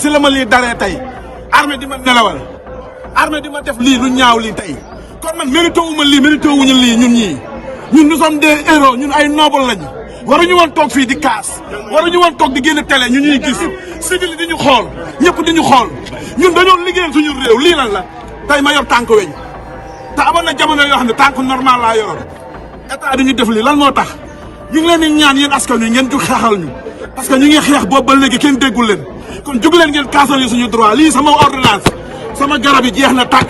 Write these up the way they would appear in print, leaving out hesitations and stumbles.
si la ma lii daree tey armée di ma nelawal armée di ma def lii lu ñaaw lii tey kon man mérité wu ma lii mérité wuñu lii ñun ñii ñun nous sommes des héros ñun ay noble lañu waruñu woon toog fii di kaas waruñu woon toog di génn télé ñu ñuy gis civil di ñu xool ñëpp di ñu xool ñun dañoo liggéeyal suñu réew lii lan la tey ma yor tànk weñ te amoon na jamono yoo xam ne tànk normal laa yoroon état di ñu def lii lan moo tax ñu ngi leen di ñaan yéen askan wi ngeen jug xeexal ñu parce que ñu ngi xeex boobu ba léegi kenn déggul leen kon jug leen ngeen kaasal ñu suñu droit lii sama ordonnance sama garab yi jeex na tàkk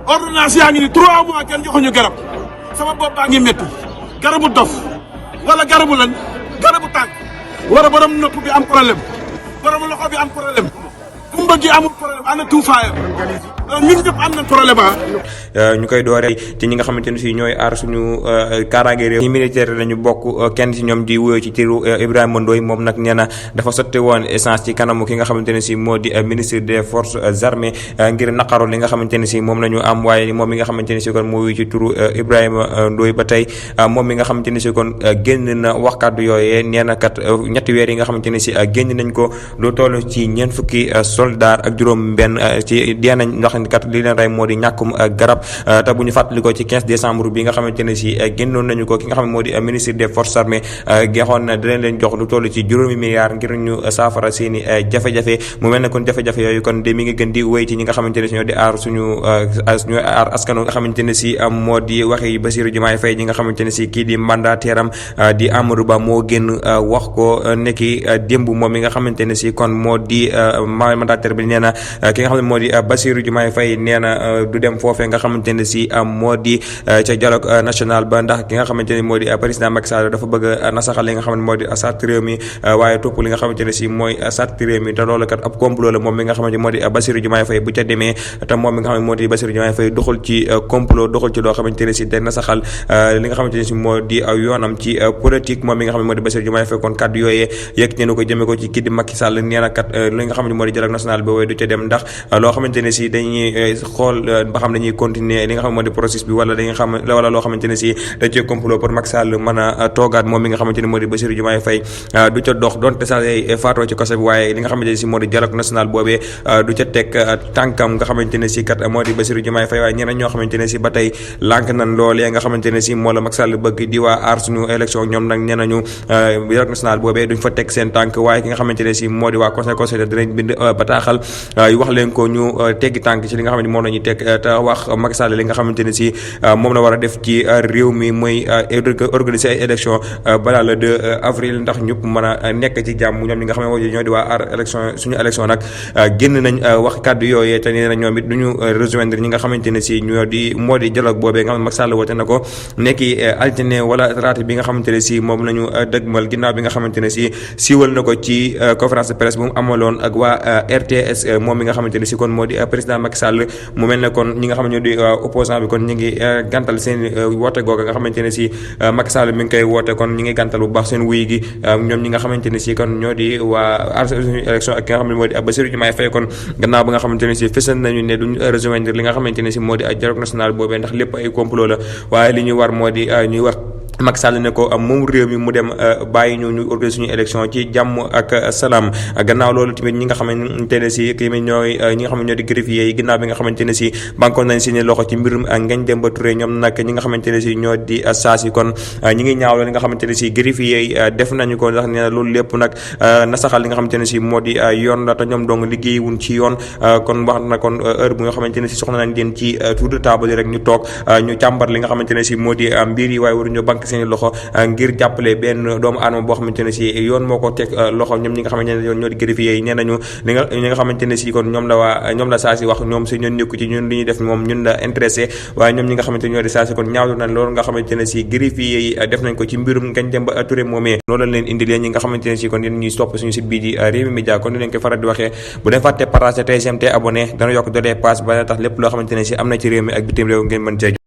ordonnance yaa ngi ni 3 mois kenn joxuñu garab sama bopp baa ngi métti garabu dof wala garabu lan garabu tànk wala borom nopp bi am problème borom loxo bi am problème kumba gi amul problème ana tuufaayam ñun ñëpp am nañ problème ñu koy dooree ci ñi nga xamante ne si ñooy aar suñu kaaraange réew ñi militaire lañu bokk kenn si ñoom di wuyoo ci tiru Ibrahima Ndoye moom nag nee na dafa sotti woon essence ci kanamu ki nga xamante ne si moo di ministre des forces armées ngir naqaru li nga xamante ne si moom la ñu am waaye moom mi nga xamante ne si kon moo wuyu ci turu Ibrahima Ndoye ba tey moom mi nga xamante ne si kon génn na wax kàddu yooyee nee na kat ñetti weer yi nga xamante ne si génn nañ ko lu toll ci ñeent fukki soldat ak juróom benn ci dee nañ ndax kat li leen rey moo di ñàkkum garab te bu ñu fàttalikoo ci 15 décembre bi nga xamante ne si génnoon nañu ko ki nga xam ne moo di ministre des forces armées geexoon na dinañ leen jox lu toll ci juróomi milliards ngir ñu saafara seeni jafe-jafe mu mel ne kon jafe-jafe yooyu kon de mi ngi gën di wéy ci ñi nga xamante ne si ñoo di aar suñu aar askanu nga xamante ne si moo di waxi Bassirou Diomaye Faye ñi nga xamante ne si kii di mandataire am di Amadou Ba moo génn wax ko nekki démb moom mi nga xamante ne si kon moo di mandataire bi nee na ki nga xam ne moo di Bassirou Diomaye Faye nee na du dem foofee nga xamante ne si moo di ca dialogue national ba ndax ki nga xamante ne moo di président Macky Sall dafa bëgg a nasaxal li nga xam ne moo di charte réew mi waaye topp li nga xamante ne si mooy charte réew mi te loolu kat ab complot la moom mi nga xamante moo di Bassirou Diomaye Faye bu ca demee te moom mi nga xam ne moo di Bassirou Diomaye Faye doxul ci complot doxul ci loo xamante ne si day nasaxal li nga xamante ne si moo di yoonam ci politique moom mi nga xam ne moo di Bassirou Diomaye Faye kon kaddu yooyee yëg ne ko jëmee ko ci kii di Macky Sall nee na kat li nga xam ne moo di dialogue national ba waaye du ca dem ndax loo xamante ne si dañuy xool ba xam dañuy continuer li nga xam moo di processus bi wala dañuy xam wala loo xamante ne si dañ cee complot pour Macky Sall mën a toogaat moom mi nga xamante ne moo di Bassirou Diomaye Faye du ca dox donte sax faatoo ci kaso bi waaye li nga xamante ne si moo di dialogue national boobee du ca teg tànkam nga xamante ne si kat moo di Bassirou Diomaye Faye waaye ñeneen ñoo xamante ne si ba tey lànk nañ loolee nga xamante ne si moo la Macky Sall bëgg di waa aar suñu élection ñoom nag nee nañu dialogue national boobee duñ fa teg seen tànk waaye ki nga xamante ne si moo di waa conseil dinañ bind bataaxal wax leen ko ñu teggi tànk ci li nga xamante moom la ñuy teg te wax Macky Sall li nga xamante ne si moom la war a def ci réew mi mooy organiser ay élection balaa le 2 avril ndax ñëpp mën a nekk ci jàmm ñoom ñi nga xam ne ñoo di waa aar élection suñu élection nag génn nañ wax kàddu yooyee te nee na ñoom it du ñu rejoindre ñi nga xamante ne si ñoo di moo di dialogue boobee nga xam ne Macky Sall woote na ko nekki altine wala talaata bi nga xamante ne si moom la ñu dëgmal ginnaaw bi nga xamante ne si siiwal na ko ci conférence de presse bu mu amaloon ak waa RTS moom mi nga xamante ne si kon moo di président Macky Sall mu mel ne kon ñi nga xam ne ñoo di opposant bi kon ñu ngi gàntal seen woote googa nga xamante ne si Macky Sall mi ngi koy woote kon ñu ngi gàntal bu baax seen wuy gi ñoom ñi nga xamante ne si kon ñoo di waa aar suñu élection ak ki nga xam ne moo di Bassirou Diomaye Faye kon gannaaw ba nga xamante ne si fësal nañu ne duñ rejoindre li nga xamante ne si moo di dialogue national boobee ndax lépp ay complot la waaye li ñu war moo di ñuy wax Macky Sall ne ko moom réew mi mu dem bàyyi ñu organiser suñu élection ci jàmm ak salaam gannaaw loolu tamit ñi nga xamante ne si kii ñooy ñi nga xam ne ñoo di greffier yi ginnaaw bi nga xamante ne si bankoon nañ seeni loxo ci mbirum Ngagne Demba Touré ñoom nag ñi nga xamante ne si ñoo di saasi kon ñi ngi ñaawlo li nga xamante ne si greffier yi def nañu ko ndax nee na loolu lépp nag nasaxal li nga xamante ne si moo di yoon la te ñoom dong liggéeywuñ ci yoon kon wax na kon heure bu nga xamante ne si soxna nañ leen ci tour de table rek ñu toog ñu càmbar li nga xamante ne si moo di mbir yi waaye waruñu banque seeni loxo ngir jàppale benn doomu aadama boo xamante ne si yoon moo ko teg loxo ñoom ñi nga xamante ne ñoo di greffier yi nee nañu ñi nga xamante ne si kon ñoom la saa si wax ñoom si ñun nekku ci ñun li ñuy def moom ñun la intéressé waaye ñoom ñi nga xamante ne ñoo di saa si kon ñaawlu nañ loolu nga xamante ne si greffier yi def nañ ko ci mbirum Ngagne Demba Touré moomee loolu lañ leen indi leen ñi nga xamante ne si kon yéen ñuy topp suñu site bii di Rewmi Média kon ni leen koy faral di waxee bu leen fàtte partager tey abonné dana yokk doole pass ba tax lépp loo xamante ne si am na ci réew mi ak bitim réew ngeen mën cee